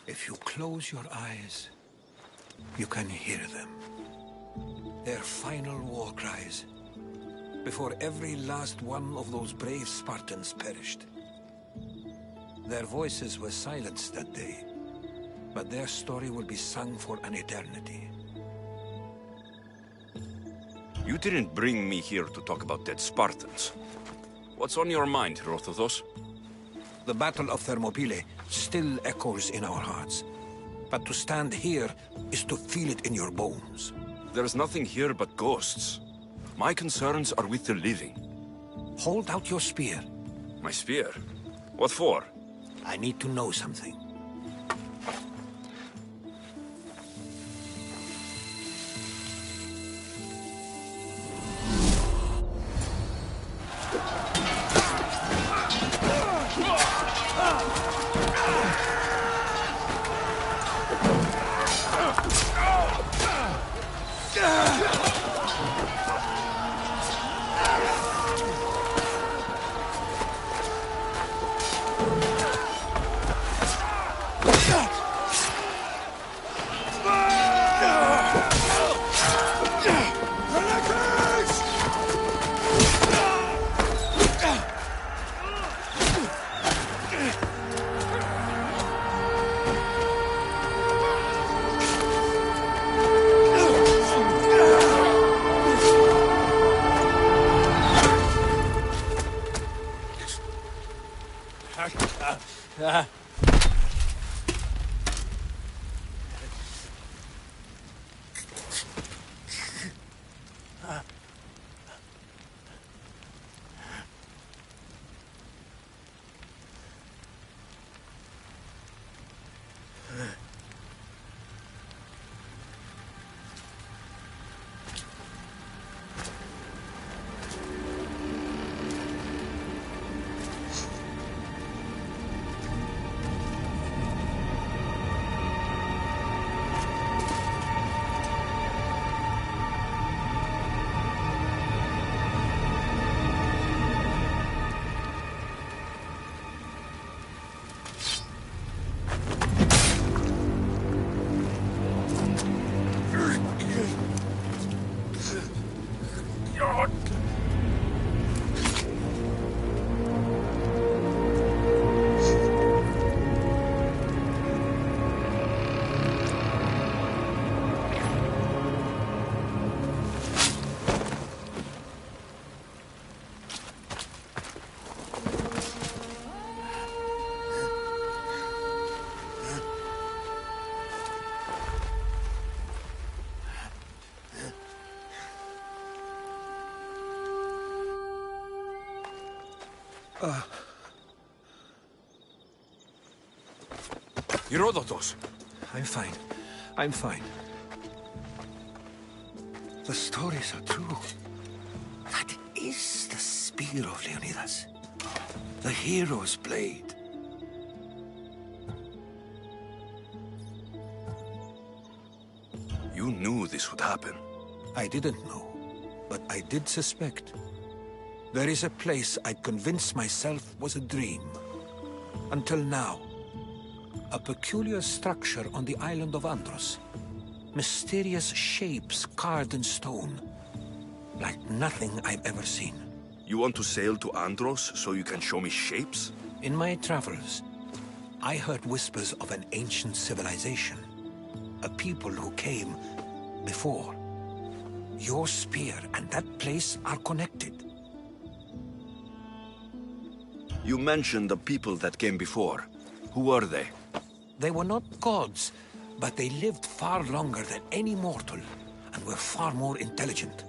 If you close your eyes, you can hear them. Their final war cries, before every last one of those brave Spartans perished. Their voices were silenced that day, but their story will be sung for an eternity. You didn't bring me here to talk about dead Spartans. What's on your mind, Herodotus? The Battle of Thermopylae still echoes in our hearts. But to stand here is to feel it in your bones. There's nothing here but ghosts. My concerns are with the living. Hold out your spear. My spear? What for? I need to know something. Herodotus! I'm fine. I'm fine. The stories are true. That is the spear of Leonidas. The hero's blade. You knew this would happen. I didn't know, but I did suspect. There is a place I'd convinced myself was a dream. Until now. A peculiar structure on the island of Andros. Mysterious shapes carved in stone. Like nothing I've ever seen. You want to sail to Andros so you can show me shapes? In my travels, I heard whispers of an ancient civilization. A people who came before. Your spear and that place are connected. You mentioned the people that came before. Who were they? They were not gods, but they lived far longer than any mortal, and were far more intelligent.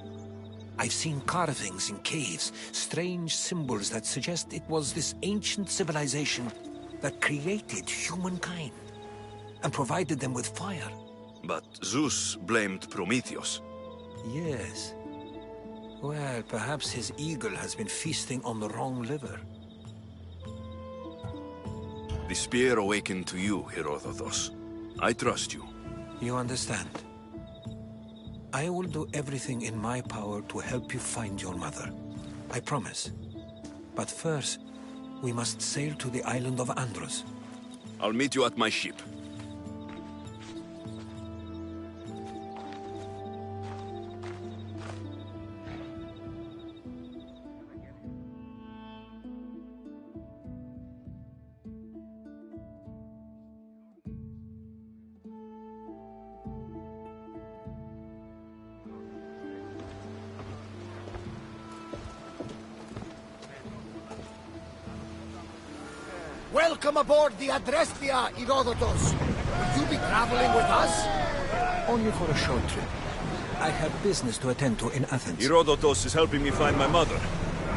I've seen carvings in caves, strange symbols that suggest it was this ancient civilization that created humankind, and provided them with fire. But Zeus blamed Prometheus. Yes. Well, perhaps his eagle has been feasting on the wrong liver. The spear awakened to you, Herodotus. I trust you. You understand. I will do everything in my power to help you find your mother. I promise. But first, we must sail to the island of Andros. I'll meet you at my ship. Welcome aboard the Adrestia, Herodotus. Will you be traveling with us? Only for a short trip. I have business to attend to in Athens. Herodotus is helping me find my mother.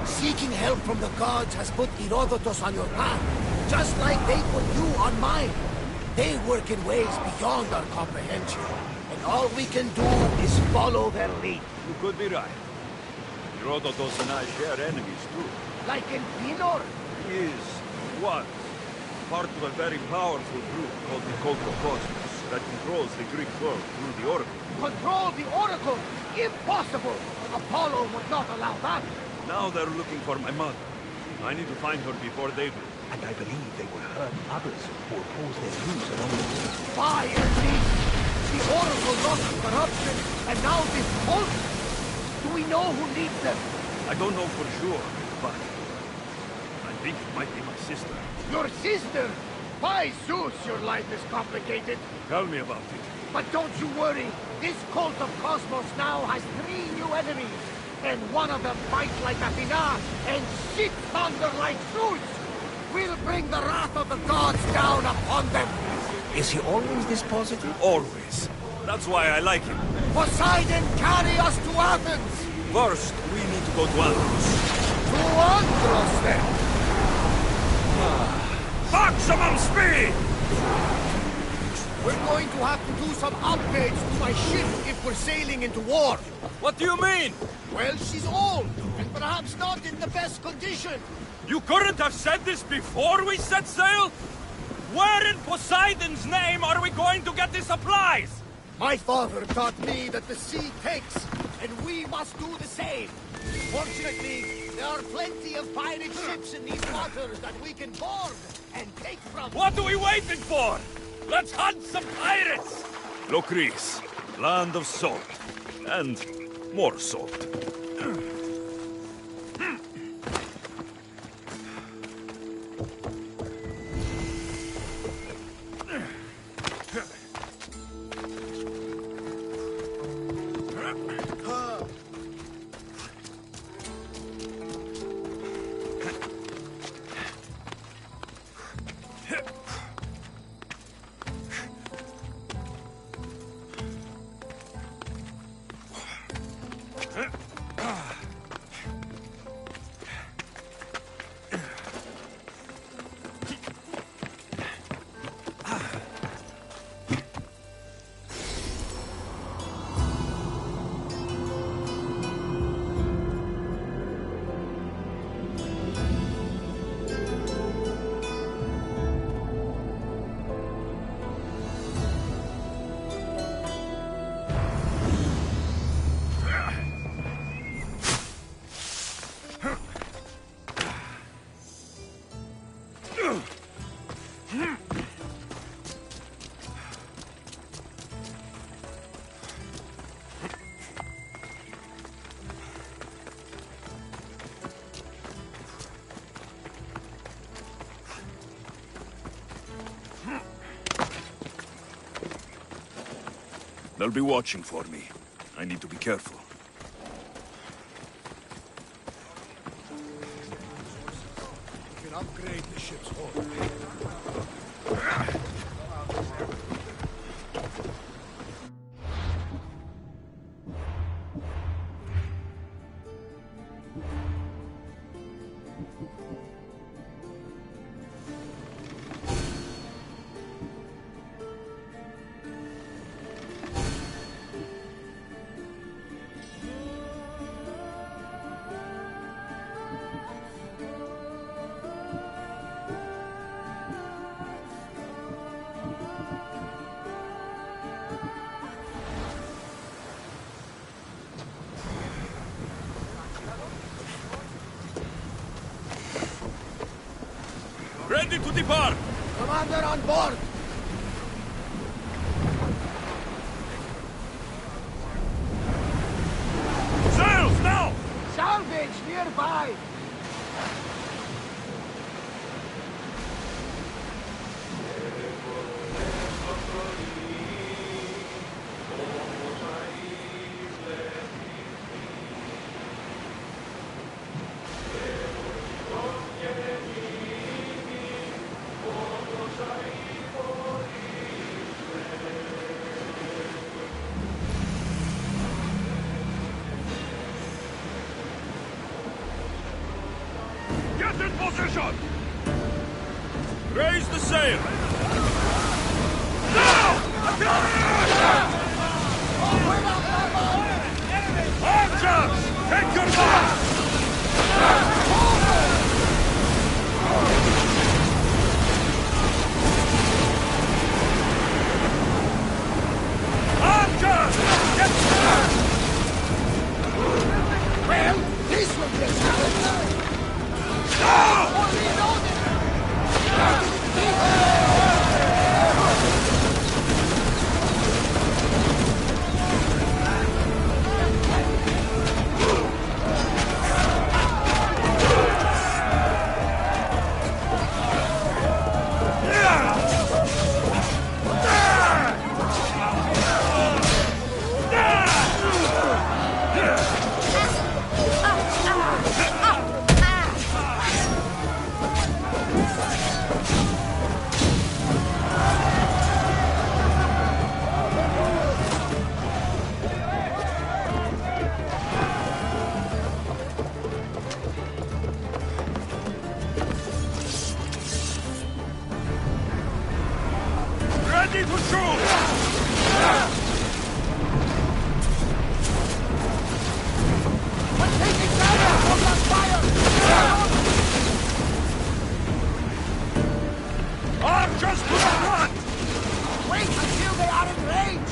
Seeking help from the gods has put Herodotus on your path, just like they put you on mine. They work in ways beyond our comprehension, and all we can do is follow their lead. You could be right. Herodotus and I share enemies too. Like in Pinor? He was part of a very powerful group called the Cosmos that controls the Greek world through the Oracle. Control the Oracle? Impossible! Apollo would not allow that. Now they're looking for my mother. I need to find her before they do. And I believe they will hurt others who oppose their views along the way. Fire beast! The Oracle lost to corruption, and now this cult? Do we know who leads them? I don't know for sure, but I think it might be my sister. Your sister? By Zeus, your life is complicated. Tell me about it. But don't you worry. This cult of Cosmos now has 3 new enemies. And one of them fights like Athena and shits thunder like Zeus. We'll bring the wrath of the gods down upon them. Is he always this positive? Always. That's why I like him. Poseidon, carry us to Athens! First, we need to go to Andros. To Andros, then! Maximum speed! We're going to have to do some upgrades to my ship if we're sailing into war. What do you mean? Well, she's old, and perhaps not in the best condition. You couldn't have said this before we set sail? Where in Poseidon's name are we going to get the supplies? My father taught me that the sea takes, and we must do the same. Fortunately, there are plenty of pirate ships in these waters that we can board and take from. What are we waiting for? Let's hunt some pirates! Locris, land of salt. And more salt. They'll be watching for me. I need to be careful. We can upgrade the ship's hull. Ready to depart! Commander on board! Sails now! Salvage nearby! position! Raise the sail! Now! Archers! Take your mark! Archers! Get back! Well, this will be a challenge. Ready to shoot! We're taking cover from the fire! Archers to the front! Wait until they are in range!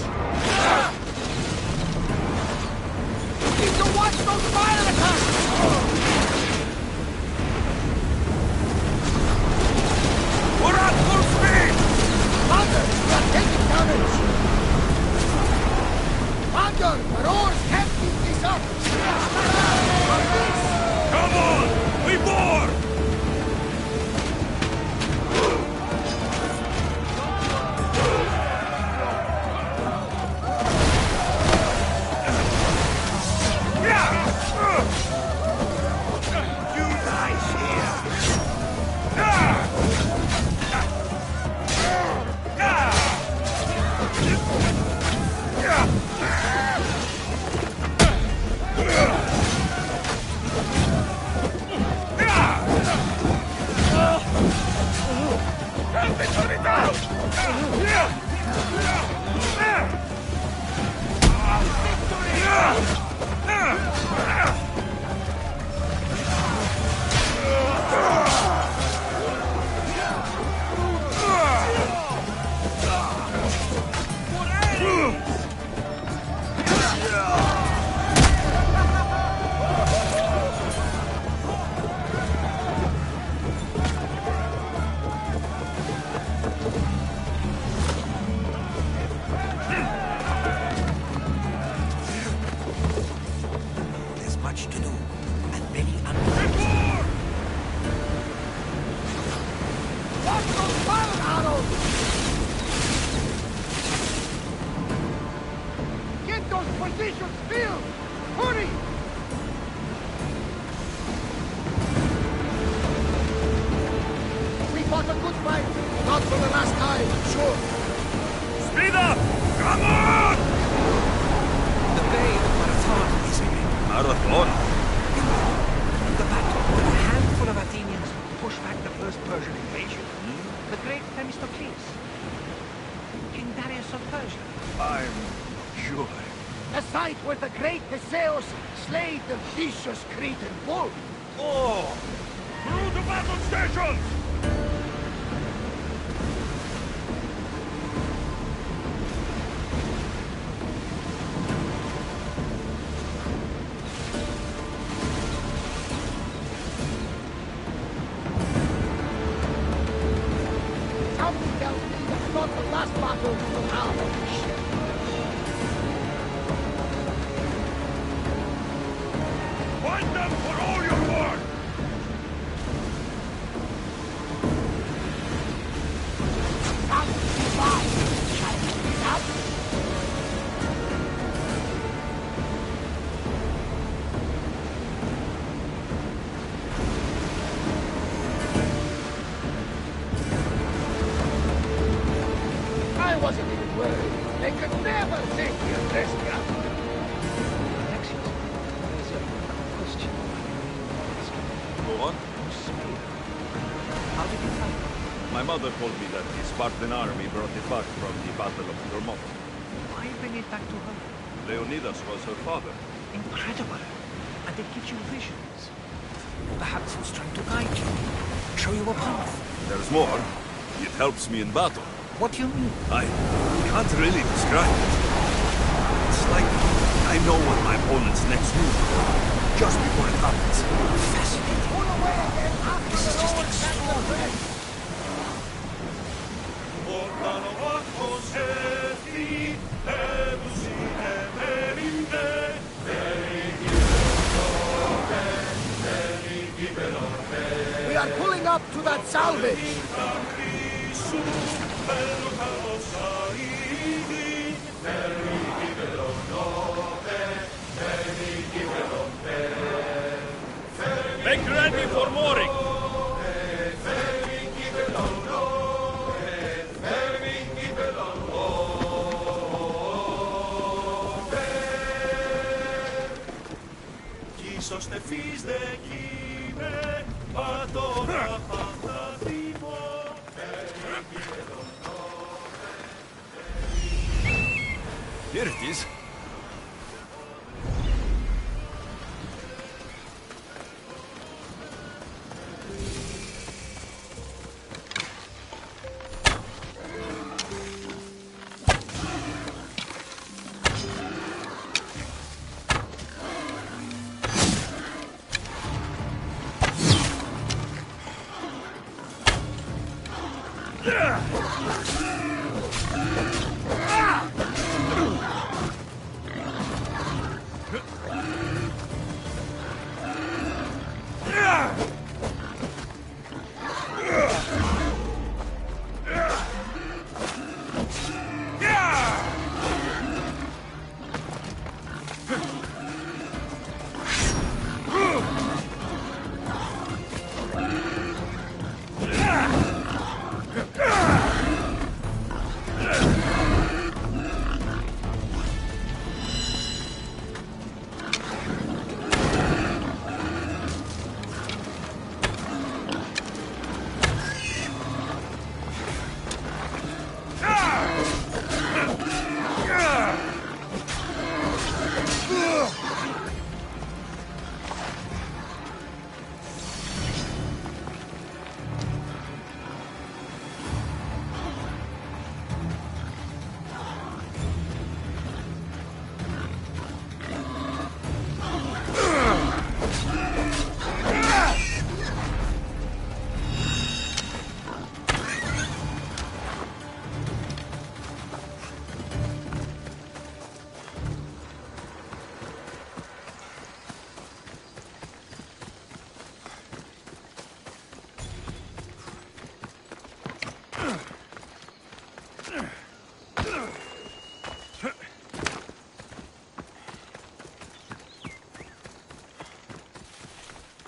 Need to watch those fire attacks! We're at full speed! Thunder, we are taking damage! Thunder, the oars can't keep this up! Come on! We board! You guys There's much to do, and many unknowns. Watch those fire arrows! Get those positions filled! Hurry! We fought a good fight. Not for the last time, I'm sure. Speed up! Come on! The Bay of Marathon is ahead. Marathon? The battle when a handful of Athenians pushed back the first Persian invasion. The great Themistocles. King Darius of Persia. I'm sure. The site where the great Theseus slayed the vicious Cretan bull. Oh! Through the battle stations! Something tells me that's not the last battle we'll have on this ship. Fight them for all you're worth! Come, goodbye. Shall we meet up? I wasn't even worried. They could never take me and dress me up. Alexius, there's a question. Go on. Spear. My mother told me that the Spartan army brought it back from the Battle of Thermopylae. Why bring it back to her? Leonidas was her father. Incredible. And it gives you visions. Perhaps it's trying to guide you. Show you a path. There's more. It helps me in battle. What do you mean? I can't really describe it. It's like I know what my opponent's next move will be, just before it happens. Fascinating. This is just extraordinary. We are pulling up to that salvage. Make ready for mooring! Here it is.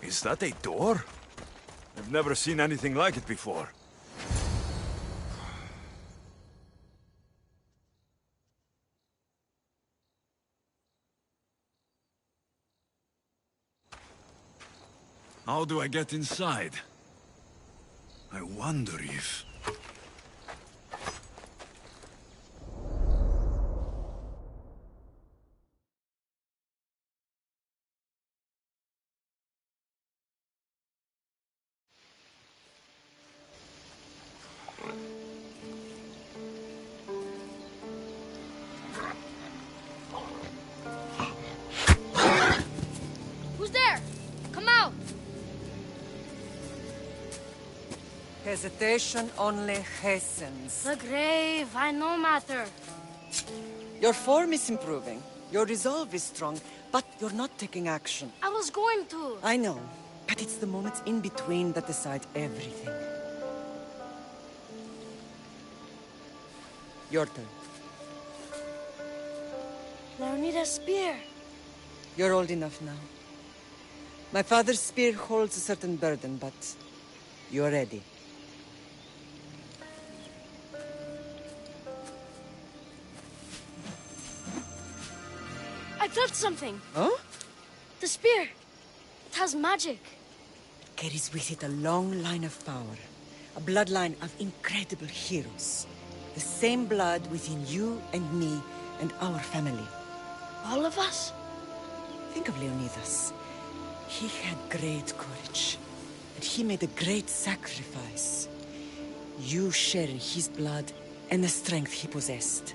Is that a door? I've never seen anything like it before. How do I get inside? I wonder if... Who's there? Come out! Hesitation only hastens. The grave, I no matter. Your form is improving. Your resolve is strong, but you're not taking action. I was going to. I know, but it's the moments in between that decide everything. Your turn. Leonidas' spear. You're old enough now. My father's spear holds a certain burden, but you're ready. I felt something. Huh? The spear. It has magic. Carries with it a long line of power. A bloodline of incredible heroes. The same blood within you and me and our family. All of us? Think of Leonidas. He had great courage, but he made a great sacrifice. You share in his blood and the strength he possessed.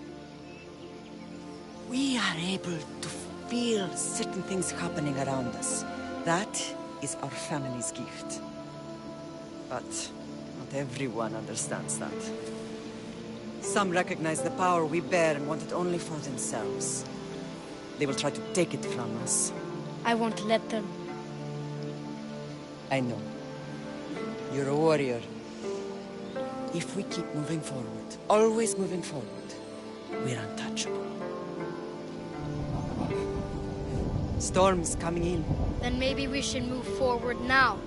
We are able to feel certain things happening around us. That is our family's gift. But not everyone understands that. Some recognize the power we bear and want it only for themselves. They will try to take it from us. I won't let them. I know. You're a warrior. If we keep moving forward, always moving forward, we're untouchable. Storm's coming in. Then maybe we should move forward now.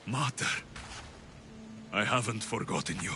Mater, I haven't forgotten you.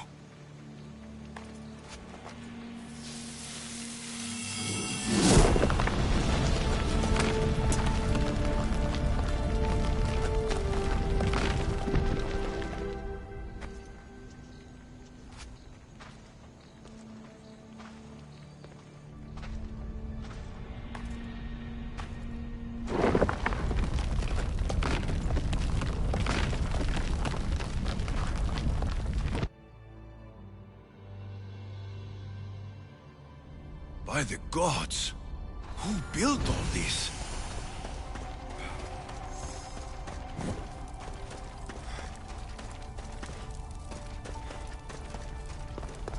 By the gods! Who built all this?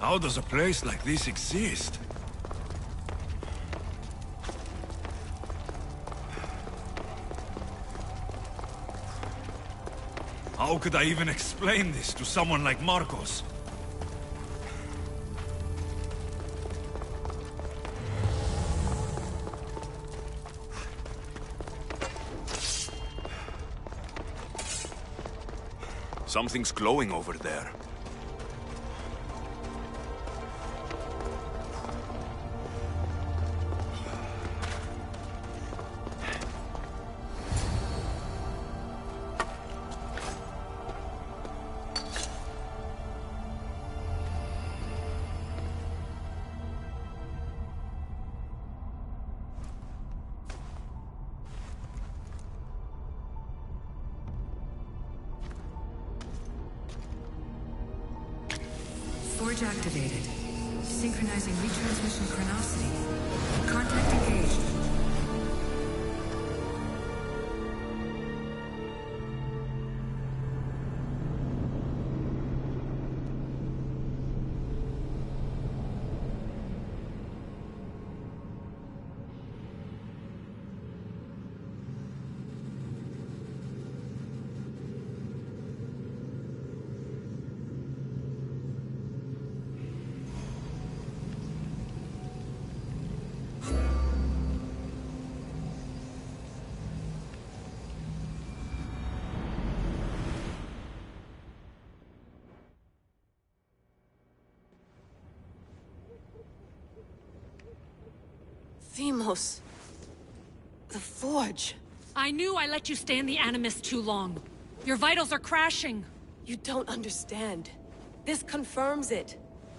How does a place like this exist? How could I even explain this to someone like Marcos? Something's glowing over there. Forge activated. Synchronizing retransmission chronicity. Contact engaged. Themos. The Forge. I knew I let you stay in the Animus too long. Your vitals are crashing. You don't understand. This confirms it.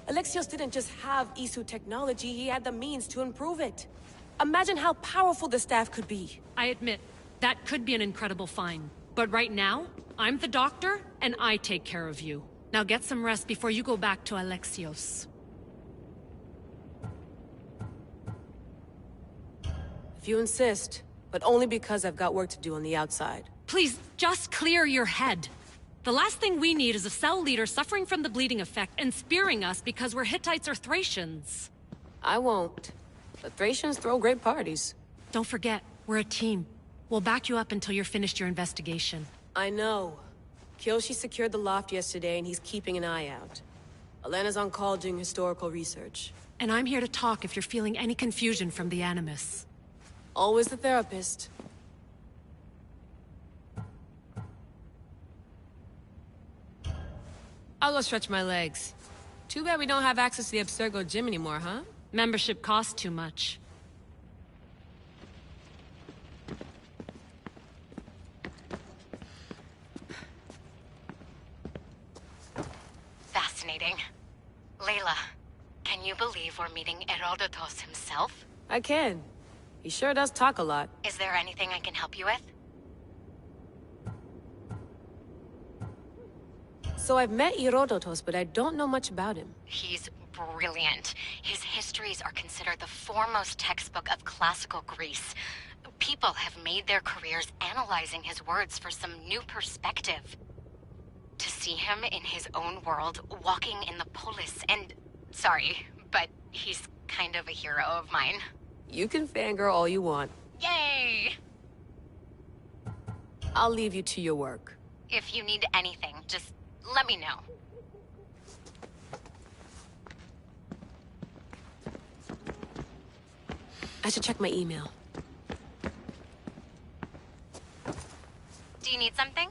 Alexios didn't just have Isu technology, he had the means to improve it. Imagine how powerful the staff could be. I admit, that could be an incredible find. But right now, I'm the doctor, and I take care of you. Now get some rest before you go back to Alexios. If you insist, but only because I've got work to do on the outside. Please, just clear your head. The last thing we need is a cell leader suffering from the bleeding effect and spearing us because we're Hittites or Thracians. I won't. The Thracians throw great parties. Don't forget, we're a team. We'll back you up until you're finished your investigation. I know. Kyoshi secured the loft yesterday and he's keeping an eye out. Elena's on call doing historical research. And I'm here to talk if you're feeling any confusion from the Animus. Always the therapist. I'll go stretch my legs. Too bad we don't have access to the Abstergo gym anymore, huh? Membership costs too much. Fascinating. Layla, can you believe we're meeting Herodotus himself? I can. He sure does talk a lot. Is there anything I can help you with? So I've met Herodotus, but I don't know much about him. He's brilliant. His histories are considered the foremost textbook of classical Greece. People have made their careers analyzing his words for some new perspective. To see him in his own world, walking in the polis, and... Sorry, but he's kind of a hero of mine. You can fangirl all you want. Yay! I'll leave you to your work. If you need anything, just let me know. I should check my email. Do you need something?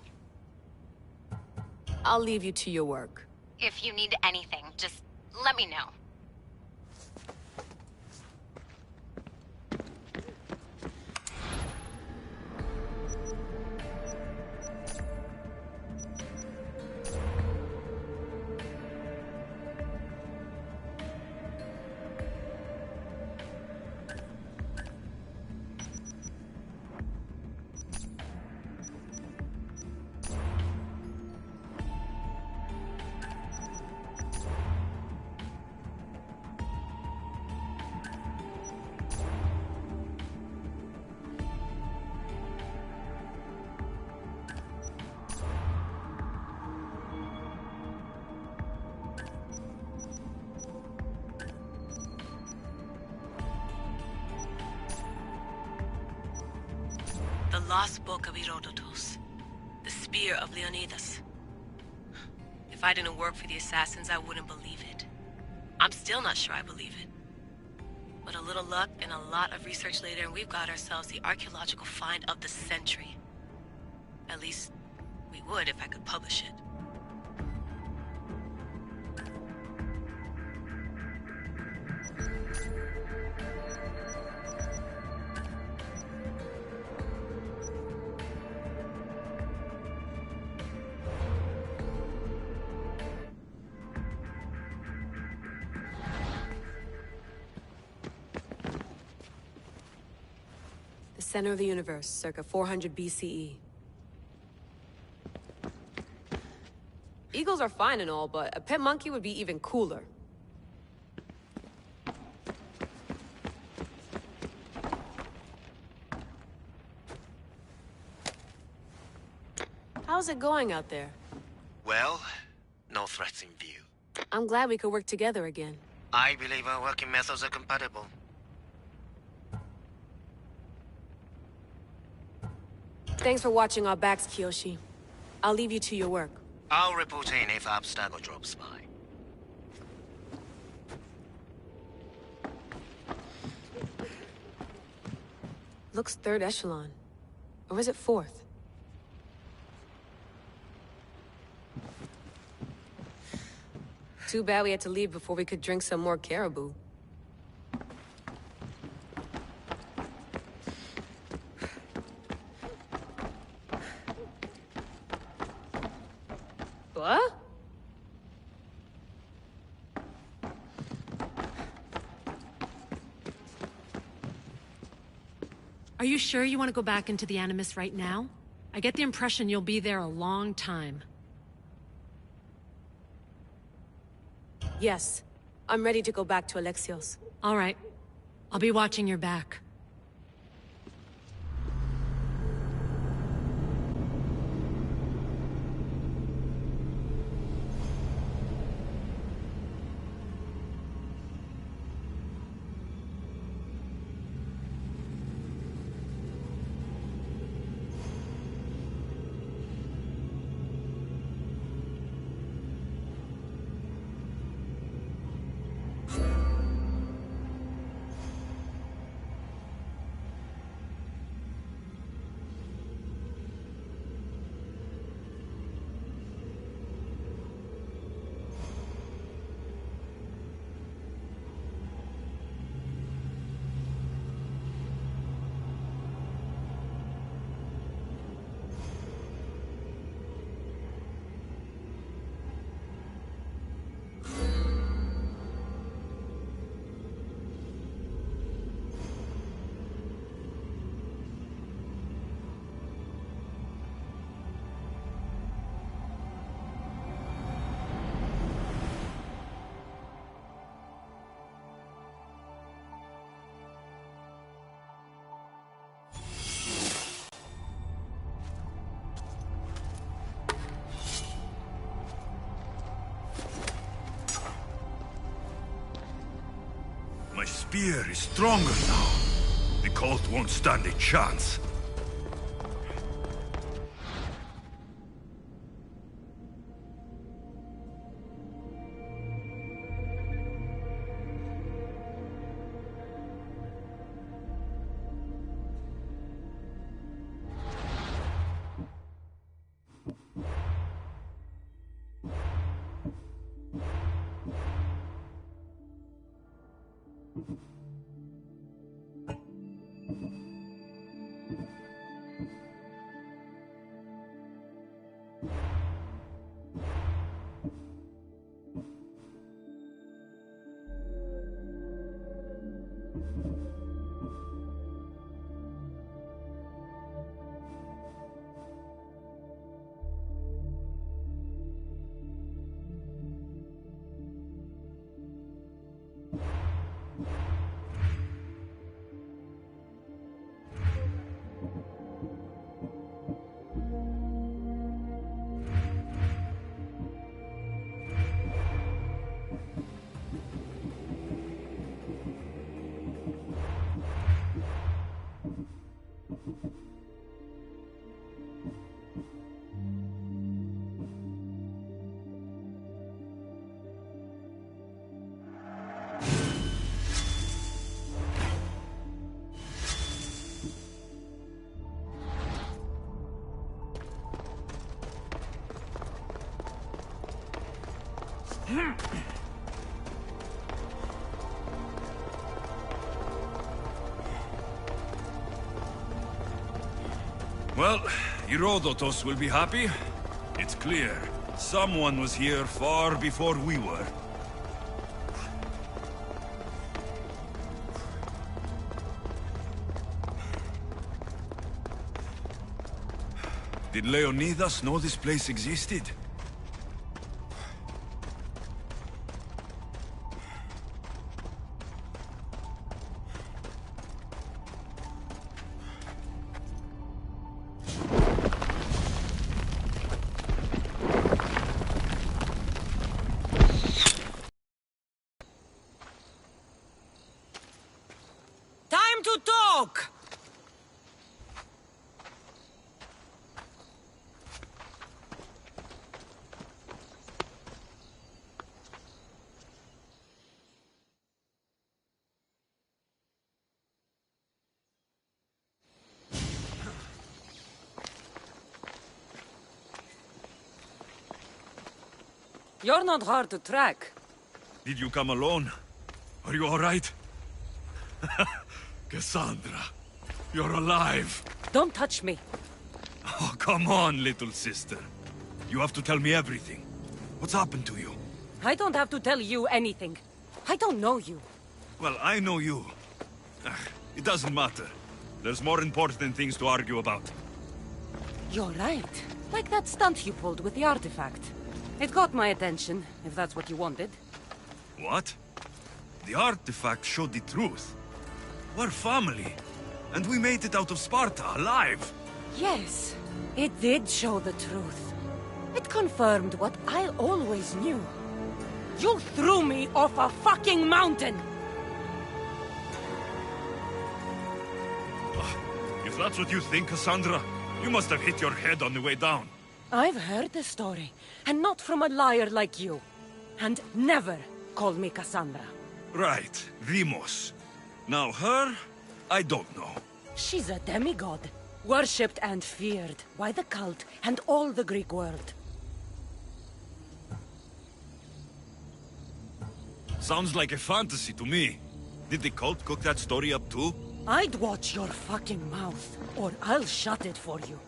I'll leave you to your work. If you need anything, just let me know. The Lost Book of Herodotus. The Spear of Leonidas. If I didn't work for the assassins, I wouldn't believe it. I'm still not sure I believe it. But a little luck and a lot of research later, and we've got ourselves the archaeological find of the century. At least, we would if I could publish it. Center of the universe, circa 400 BCE. Eagles are fine and all, but a pet monkey would be even cooler. How's it going out there? Well, no threats in view. I'm glad we could work together again. I believe our working methods are compatible. Thanks for watching our backs, Kiyoshi. I'll leave you to your work. I'll report in if Abstergo drops by. Looks third echelon. Or is it fourth? Too bad we had to leave before we could drink some more caribou. What? Are you sure you want to go back into the Animus right now? I get the impression you'll be there a long time. Yes. I'm ready to go back to Alexios. All right. I'll be watching your back. My spear is stronger now. The cult won't stand a chance. Well, Herodotus will be happy. It's clear. Someone was here far before we were. Did Leonidas know this place existed? Time to talk! You're not hard to track. Did you come alone? Are you all right? Cassandra, you're alive. Don't touch me. Oh, come on, little sister. You have to tell me everything. What's happened to you? I don't have to tell you anything. I don't know you. Well, I know you. It doesn't matter. There's more important things to argue about. You're right. Like that stunt you pulled with the artifact. It caught my attention, if that's what you wanted. What? The artifact showed the truth. We're family. And we made it out of Sparta, alive. Yes, it did show the truth. It confirmed what I always knew. You threw me off a fucking mountain! If that's what you think, Cassandra, you must have hit your head on the way down. I've heard the story, and not from a liar like you. And never call me Cassandra. Right, Deimos. Now her, I don't know. She's a demigod, worshipped and feared by the cult and all the Greek world. Sounds like a fantasy to me. Did the cult cook that story up too? I'd watch your fucking mouth, or I'll shut it for you.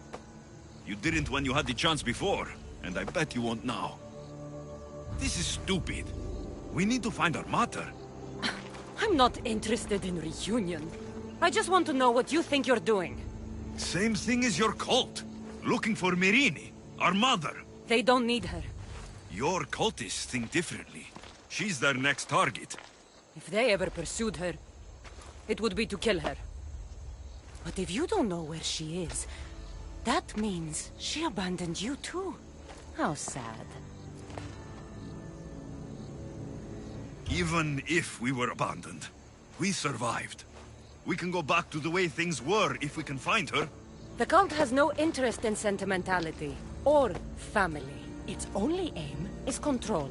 You didn't when you had the chance before, and I bet you won't now. This is stupid. We need to find our mater. I'm not interested in reunion. I just want to know what you think you're doing. Same thing as your cult. Looking for Myrine, our mother. They don't need her. Your cultists think differently. She's their next target. If they ever pursued her, it would be to kill her. But if you don't know where she is, that means she abandoned you too. How sad. Even if we were abandoned, We survived. We can go back to the way things were if we can find her. The cult has no interest in sentimentality or family. Its only aim is control.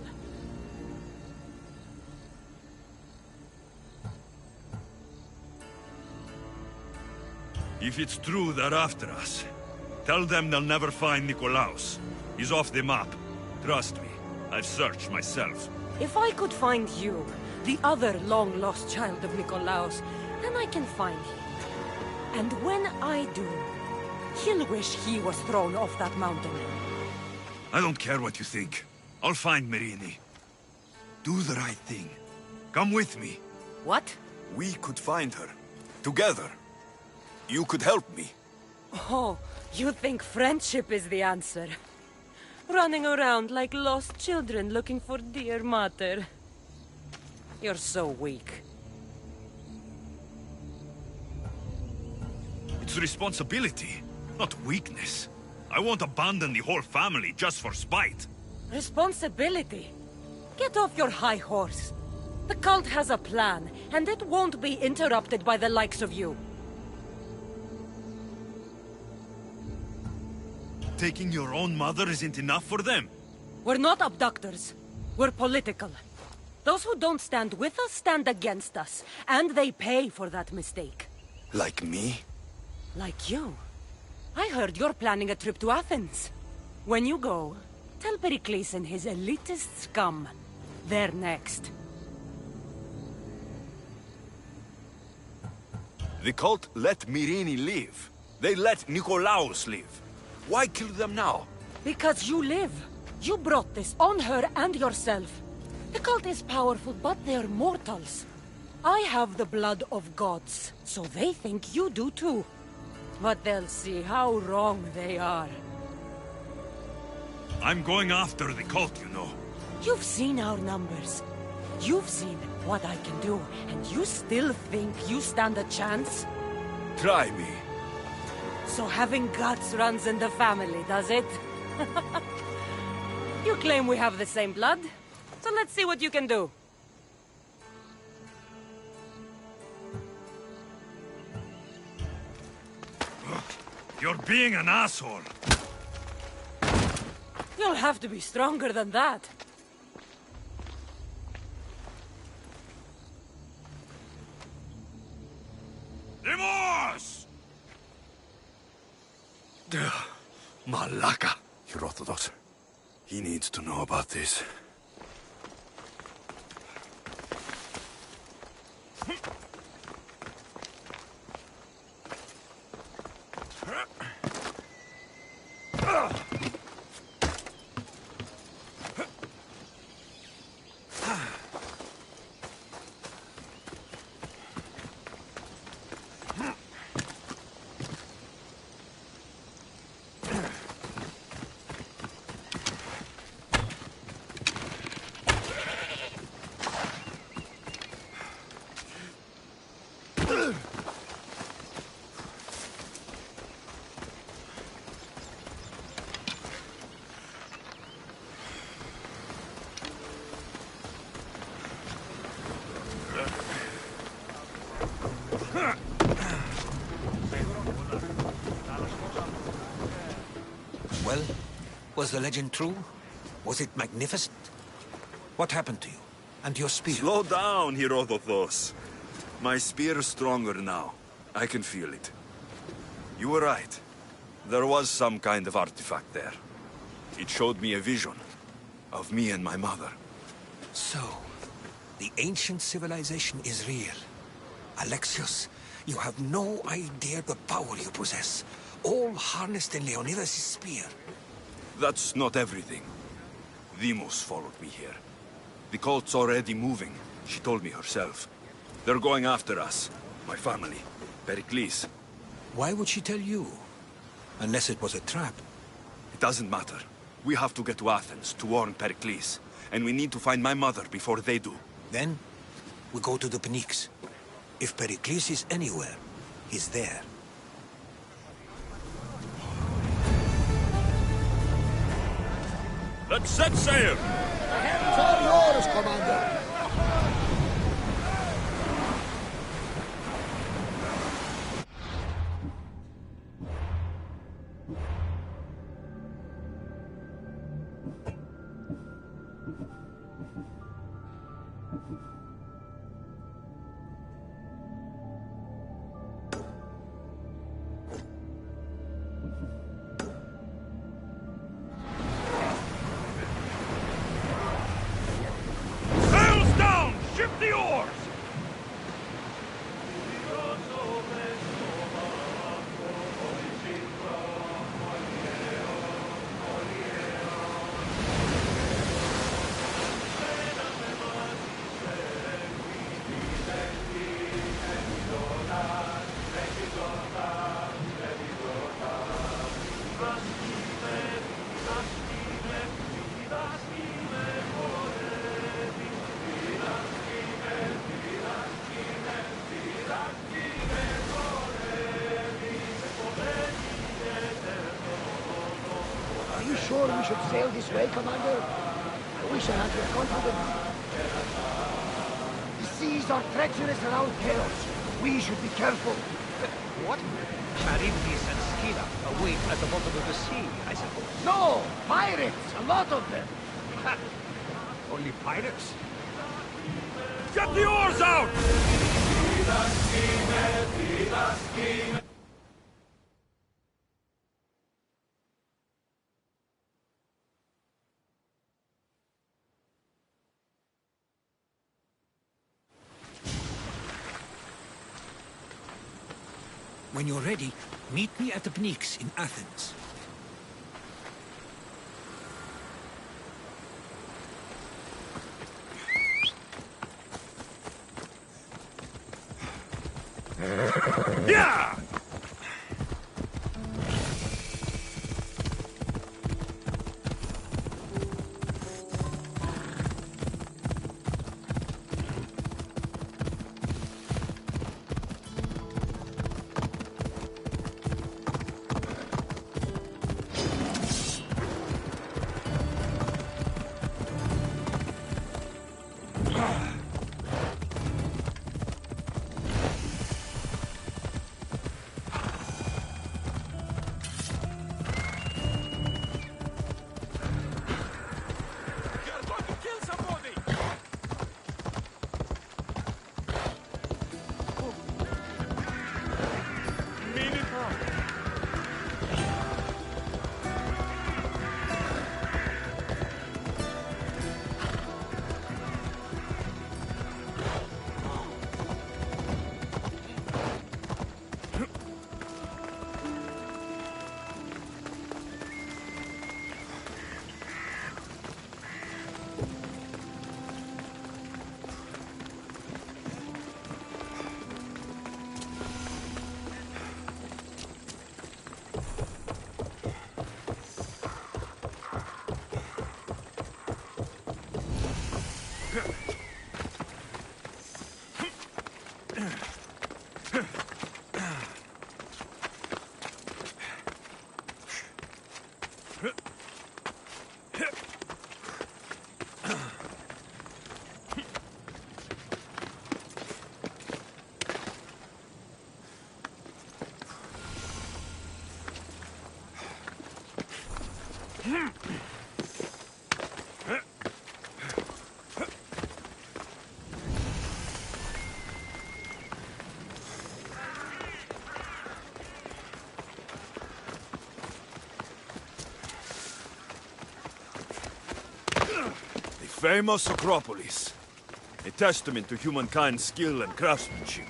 If it's true they're after us, tell them they'll never find Nikolaos. He's off the map. Trust me, I've searched myself. If I could find you, the other long-lost child of Nikolaos, then I can find him. And when I do, he'll wish he was thrown off that mountain. I don't care what you think. I'll find Myrini. Do the right thing. Come with me. What? We could find her. Together. You could help me. Oh, you think friendship is the answer? Running around like lost children looking for dear mother. You're so weak. It's responsibility, not weakness. I won't abandon the whole family just for spite. Responsibility? Get off your high horse. The cult has a plan, and it won't be interrupted by the likes of you. Taking your own mother isn't enough for them? We're not abductors. We're political. Those who don't stand with us stand against us, and they pay for that mistake. Like me? Like you. I heard you're planning a trip to Athens. When you go, tell Pericles and his elitist scum they're next. The cult let Myrini live. They let Nikolaos live. Why kill them now? Because you live. You brought this on her and yourself. The cult is powerful, but they're mortals. I have the blood of gods, so they think you do too. But they'll see how wrong they are. I'm going after the cult, you know. You've seen our numbers. You've seen what I can do, and you still think you stand a chance? Try me. So having guts runs in the family, does it? You claim we have the same blood, so let's see what you can do. You're being an asshole. You'll have to be stronger than that. Demos! Malaka. Herodotus. He needs to know about this. Well, was the legend true? Was it magnificent? What happened to you? And your spear? Slow down, Herodotus. My spear is stronger now. I can feel it. You were right. There was some kind of artifact there. It showed me a vision of me and my mother. So, the ancient civilization is real. Alexios, you have no idea the power you possess. All harnessed in Leonidas' spear. That's not everything. Demos followed me here. The cult's already moving. She told me herself. They're going after us. My family. Pericles. Why would she tell you? Unless it was a trap. It doesn't matter. We have to get to Athens to warn Pericles. And we need to find my mother before they do. Then, we go to the Pnyx. If Pericles is anywhere, he's there. Let's set sail! The heavens are yours, Commander! The oars! Are you sure we should sail this way, Commander? I wish I had your confidence. The seas are treacherous around Chaos. We should be careful. What? Charybdis and Scylla await at the bottom of the sea, I suppose. No! Pirates! A lot of them! Only pirates? Get the oars out! When you're ready, meet me at the Pnyx in Athens. Yeah! Famous Acropolis. A testament to humankind's skill and craftsmanship.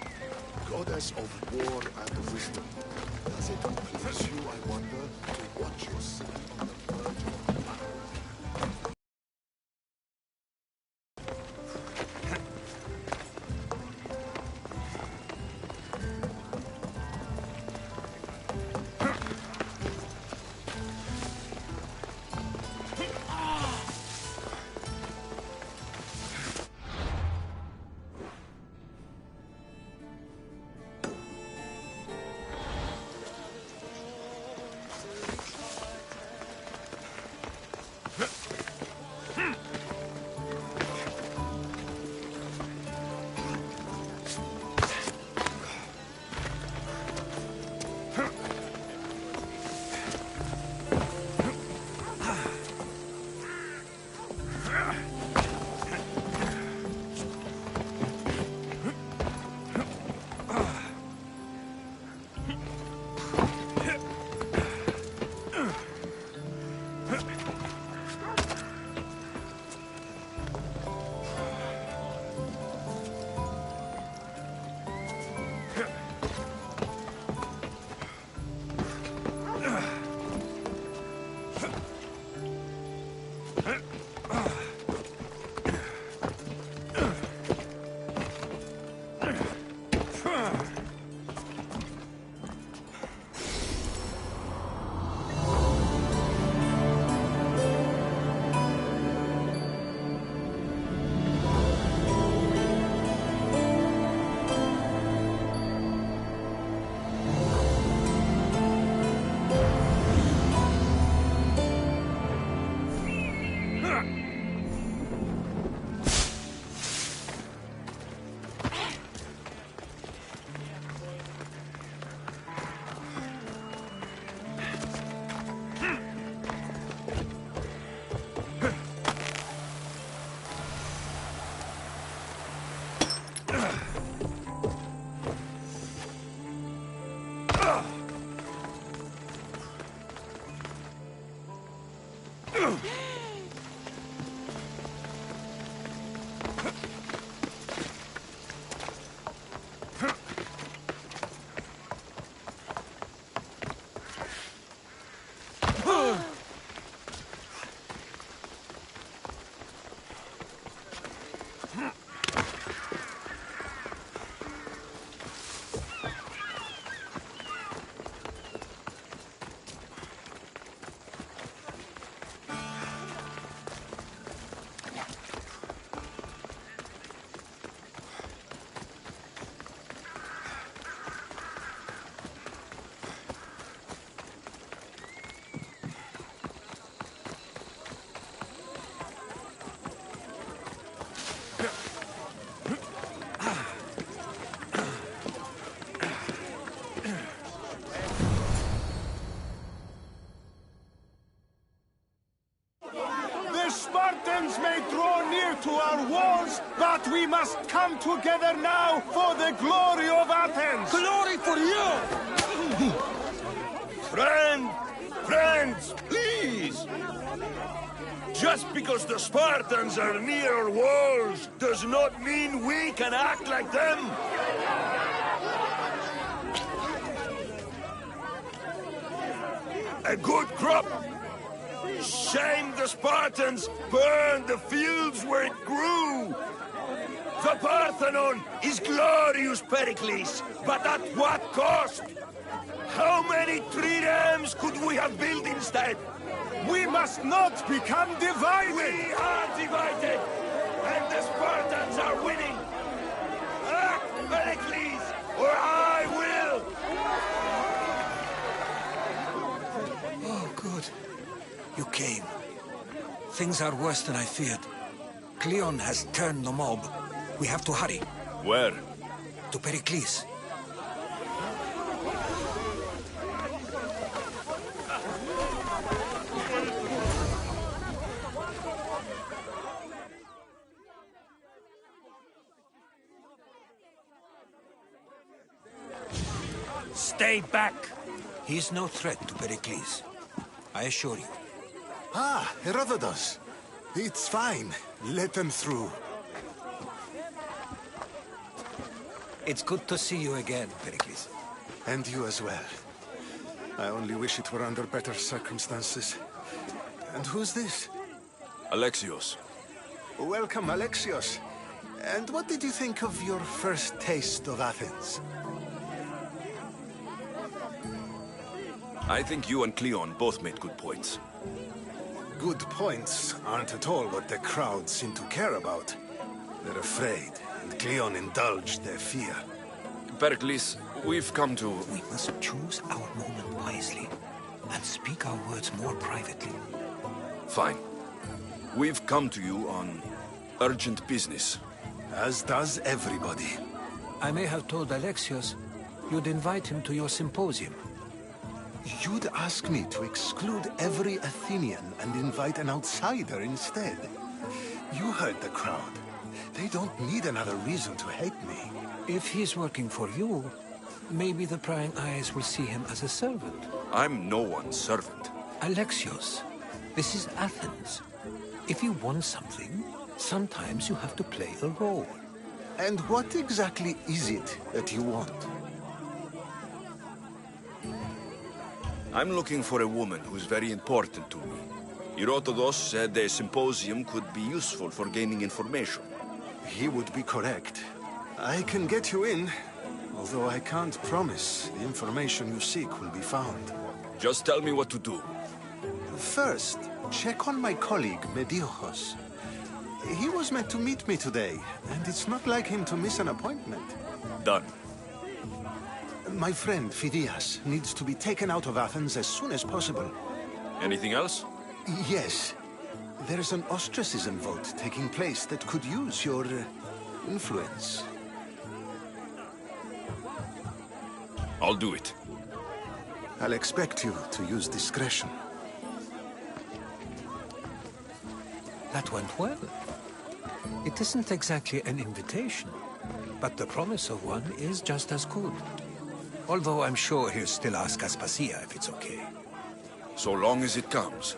Goddess of war and wisdom. Does it please you, I wonder, to watch yourself on the verge of battle? We must come together now for the glory of Athens! Glory for you! Friends, please! Just because the Spartans are near our walls does not mean we can act like them! A good crop! Shame the Spartans burned the fields where it grew! The Parthenon is glorious, Pericles, but at what cost? How many triremes could we have built instead? We must not become divided! We are divided! And the Spartans are winning! Act, Pericles, or I will! Oh, good. You came. Things are worse than I feared. Cleon has turned the mob. We have to hurry. Where? To Pericles. Stay back! He's no threat to Pericles. I assure you. Ah, Herodotus. It's fine. Let them through. It's good to see you again, Pericles. And you as well. I only wish it were under better circumstances. And who's this? Alexios. Welcome, Alexios. And what did you think of your first taste of Athens? I think you and Cleon both made good points. Good points aren't at all what the crowd seem to care about. They're afraid, and Cleon indulged their fear. Pericles, we've come to... We must choose our moment wisely, and speak our words more privately. Fine. We've come to you on urgent business. As does everybody. I may have told Alexios you'd invite him to your symposium. You'd ask me to exclude every Athenian and invite an outsider instead. You heard the crowd. They don't need another reason to hate me. If he's working for you, maybe the prying eyes will see him as a servant. I'm no one's servant. Alexios, this is Athens. If you want something, sometimes you have to play a role. And what exactly is it that you want? I'm looking for a woman who's very important to me. Herodotus said a symposium could be useful for gaining information. He would be correct. I can get you in, although I can't promise the information you seek will be found. Just tell me what to do. First, check on my colleague, Mediochos. He was meant to meet me today, and it's not like him to miss an appointment. Done. My friend, Phidias, needs to be taken out of Athens as soon as possible. Anything else? Yes. There's an ostracism vote taking place that could use your influence. I'll do it. I'll expect you to use discretion. That went well. It isn't exactly an invitation, but the promise of one is just as good. Although I'm sure he'll still ask Aspasia if it's okay. So long as it comes.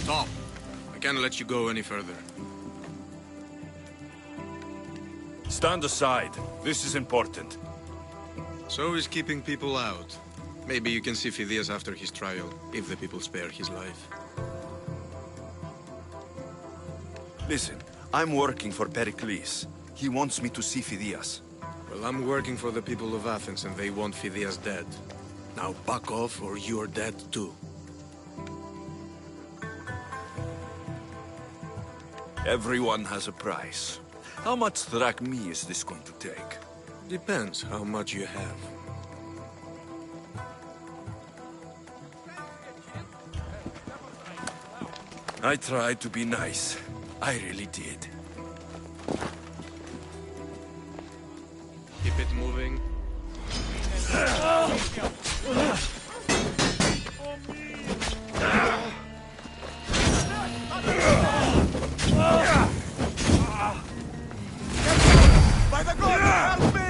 Stop. I can't let you go any further. Stand aside. This is important. So is keeping people out. Maybe you can see Phidias after his trial, if the people spare his life. Listen, I'm working for Pericles. He wants me to see Phidias. Well, I'm working for the people of Athens and they want Phidias dead. Now back off or you're dead too. Everyone has a price. How much drachmae is this going to take? Depends how much you have. I tried to be nice. I really did. Keep it moving. By the gods, help me!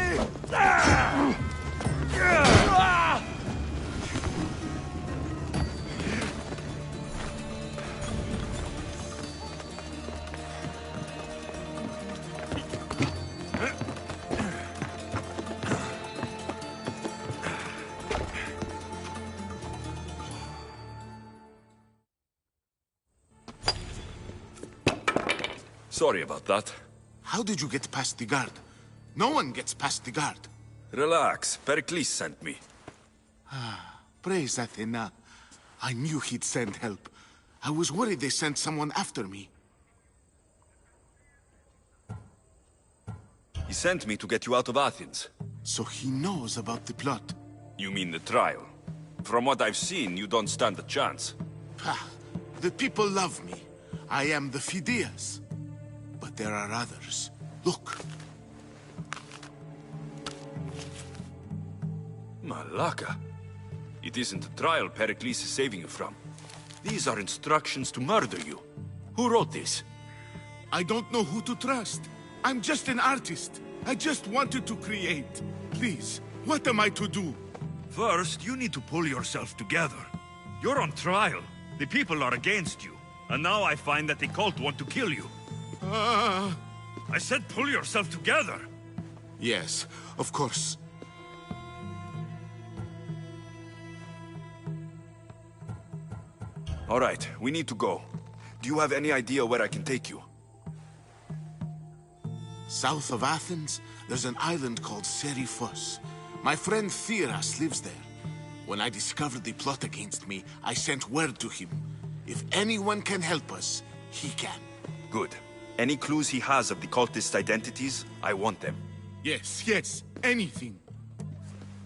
Sorry about that. How did you get past the guard? No one gets past the guard. Relax. Pericles sent me. Praise Athena. I knew he'd send help. I was worried they sent someone after me. He sent me to get you out of Athens. So he knows about the plot. You mean the trial? From what I've seen, you don't stand a chance. The people love me. I am the Phidias. But there are others. Look. Malaka. It isn't the trial Pericles is saving you from. These are instructions to murder you. Who wrote this? I don't know who to trust. I'm just an artist. I just wanted to create. Please, what am I to do? First, you need to pull yourself together. You're on trial. The people are against you. And now I find that the cult want to kill you. I said pull yourself together. Yes, of course. All right, we need to go. Do you have any idea where I can take you? South of Athens, there's an island called Seriphos. My friend Theras lives there. When I discovered the plot against me, I sent word to him. If anyone can help us, he can. Good. Any clues he has of the cultists' identities, I want them. Yes, anything.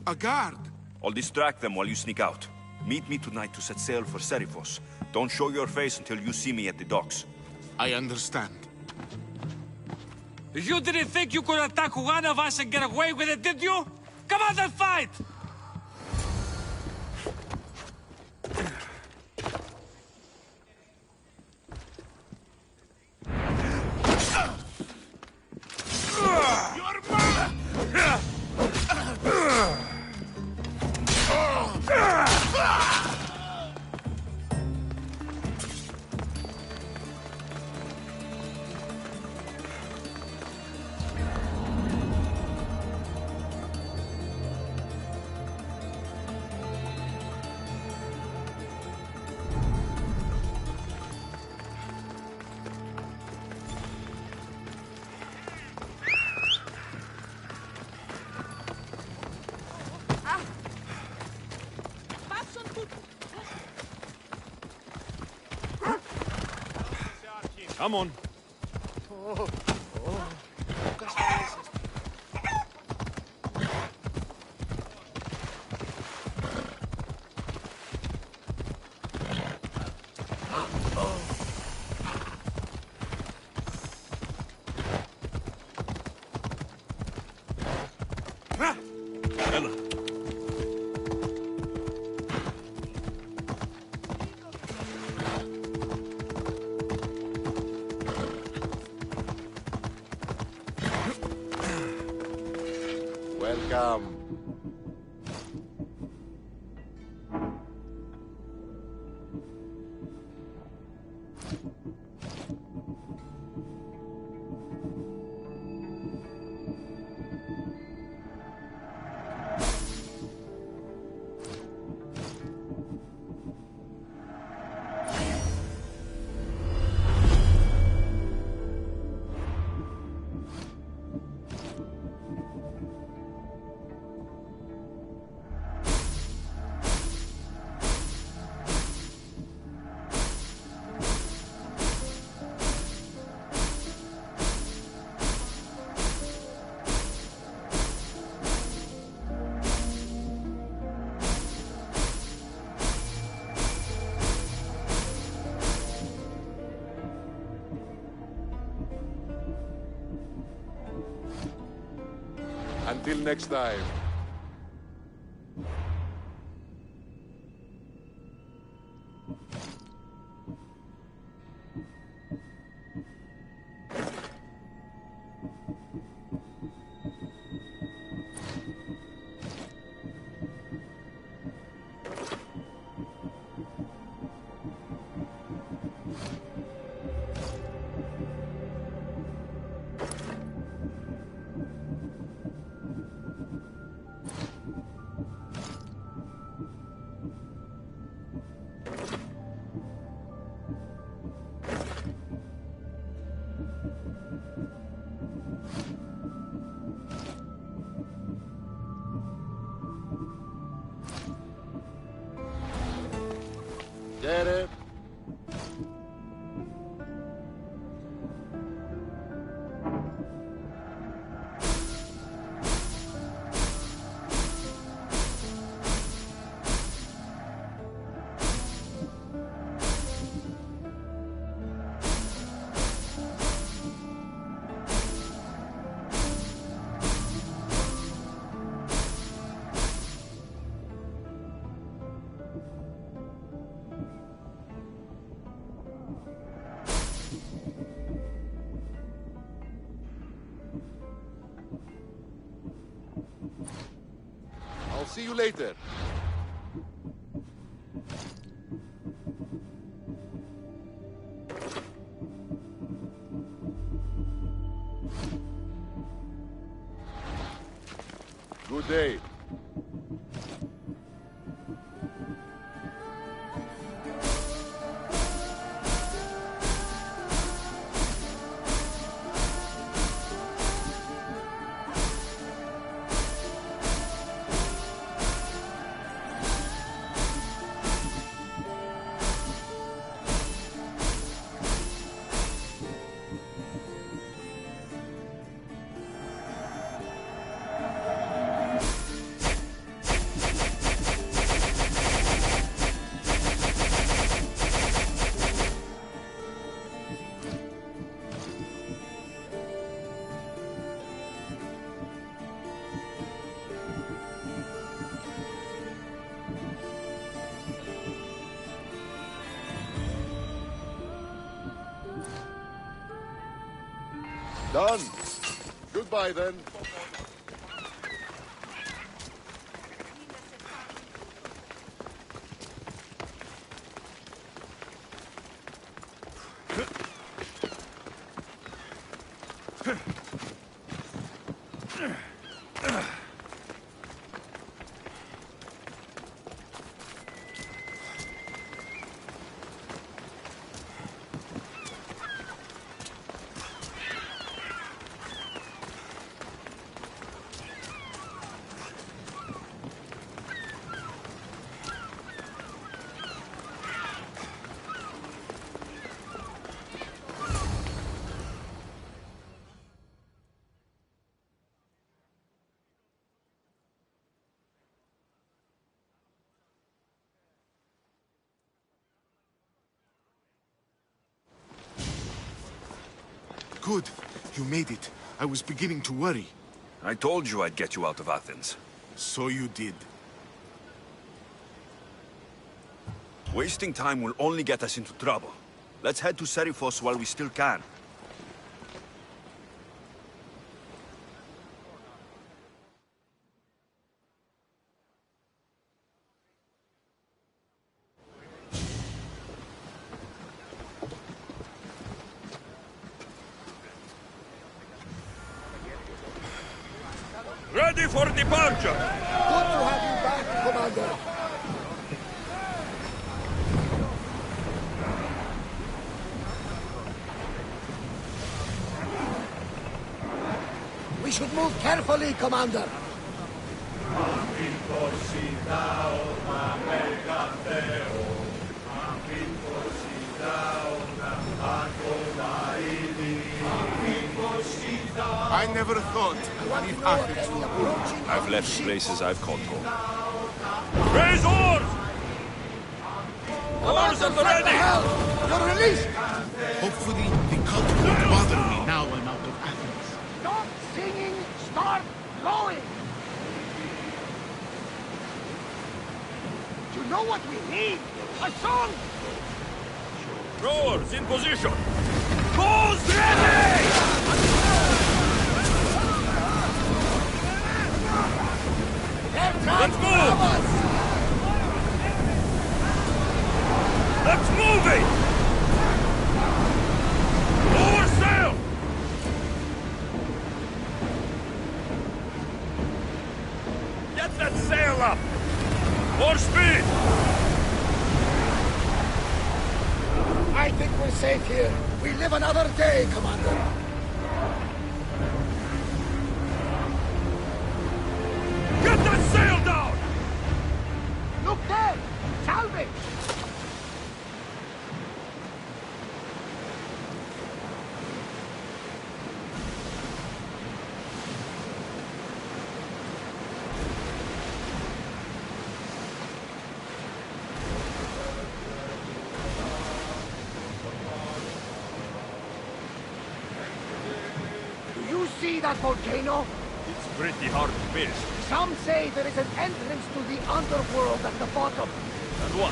A guard. I'll distract them while you sneak out. Meet me tonight to set sail for Seriphos. Don't show your face until you see me at the docks. I understand. You didn't think you could attack one of us and get away with it, did you? Come on and fight! Come on. Welcome. Until next time. Get it? I'll see you later. Good day. Done. Goodbye, then. Good. You made it. I was beginning to worry. I told you I'd get you out of Athens. So you did. Wasting time will only get us into trouble. Let's head to Serifos while we still can. Ready for departure! Good to have you back, Commander. We should move carefully, Commander. I never thought I'd leave Athens to a I've left places I've called home. Raise oars! Oars at the ready! You're released! Hopefully, the cult won't bother me now I'm out of Athens. Stop singing, start going! know what we need? A song! Rowers in position! Bows ready! Let's move! Let's move it! Lower sail! Get that sail up! More speed! I think we're safe here. We live another day, Commander. Get that sail down! Look there! Salvage! See that volcano? It's pretty hard to miss. Some say there is an entrance to the underworld at the bottom. And what?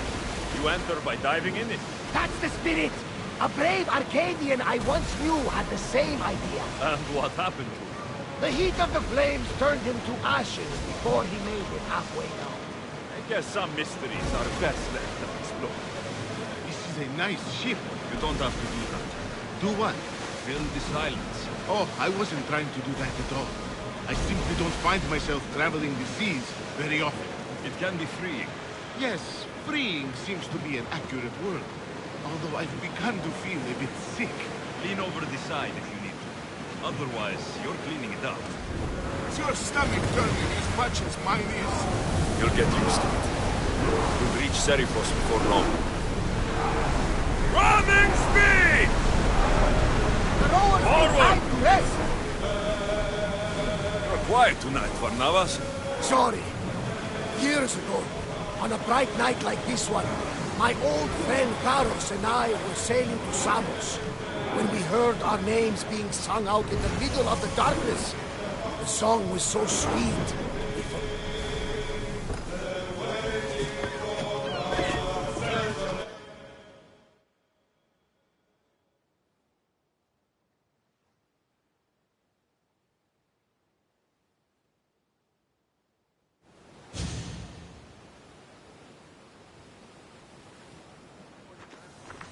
You enter by diving in it? That's the spirit! A brave Arcadian I once knew had the same idea. And what happened to him? The heat of the flames turned him to ashes before he made it halfway down. I guess some mysteries are best left unexplored. This is a nice ship. You don't have to do that. Do what? Fill the silence. Oh, I wasn't trying to do that at all. I simply don't find myself traveling the seas very often. It can be freeing. Yes, freeing seems to be an accurate word. Although I've begun to feel a bit sick. Lean over the side if you need to. Otherwise, you're cleaning it up. Is your stomach turning as much as mine is? You'll get used to it. We'll reach Serifos before long. Ramming speed! Forward! Rest! You're quiet tonight, Varnavas. Sorry. Years ago, on a bright night like this one, my old friend Karos and I were sailing to Samos when we heard our names being sung out in the middle of the darkness. The song was so sweet.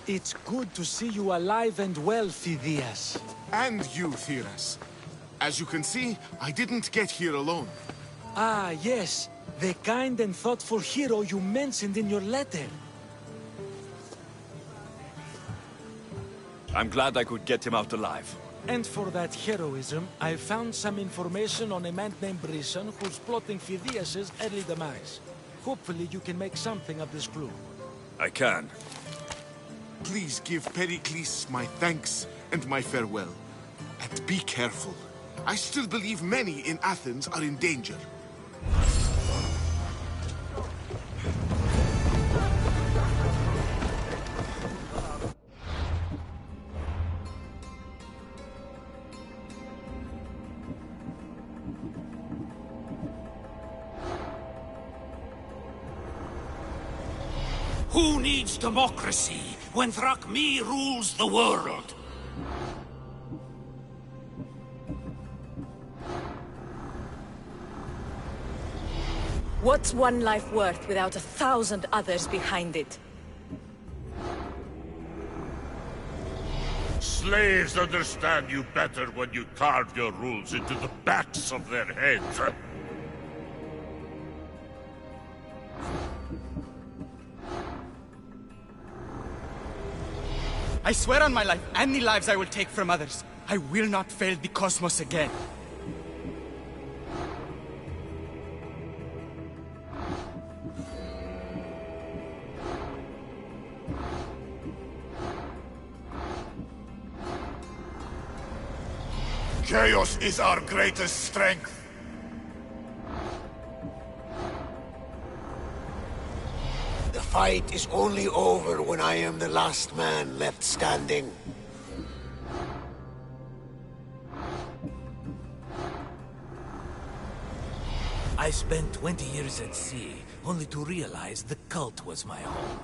It's good to see you alive and well, Phidias. And you, Theras. As you can see, I didn't get here alone. Ah, yes. The kind and thoughtful hero you mentioned in your letter. I'm glad I could get him out alive. And for that heroism, I found some information on a man named Brisson who's plotting Phidias' early demise. Hopefully you can make something of this clue. I can. Please give Pericles my thanks and my farewell. And be careful. I still believe many in Athens are in danger. Who needs democracy when Thrakmi rules the world? What's one life worth without 1,000 others behind it? Slaves understand you better when you carve your rules into the backs of their heads. I swear on my life and the lives I will take from others, I will not fail the cosmos again. Chaos is our greatest strength. The fight is only over when I am the last man left standing. I spent 20 years at sea, only to realize the cult was my home.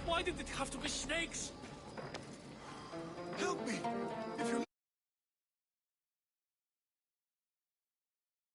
Why did it have to be snakes? Help me!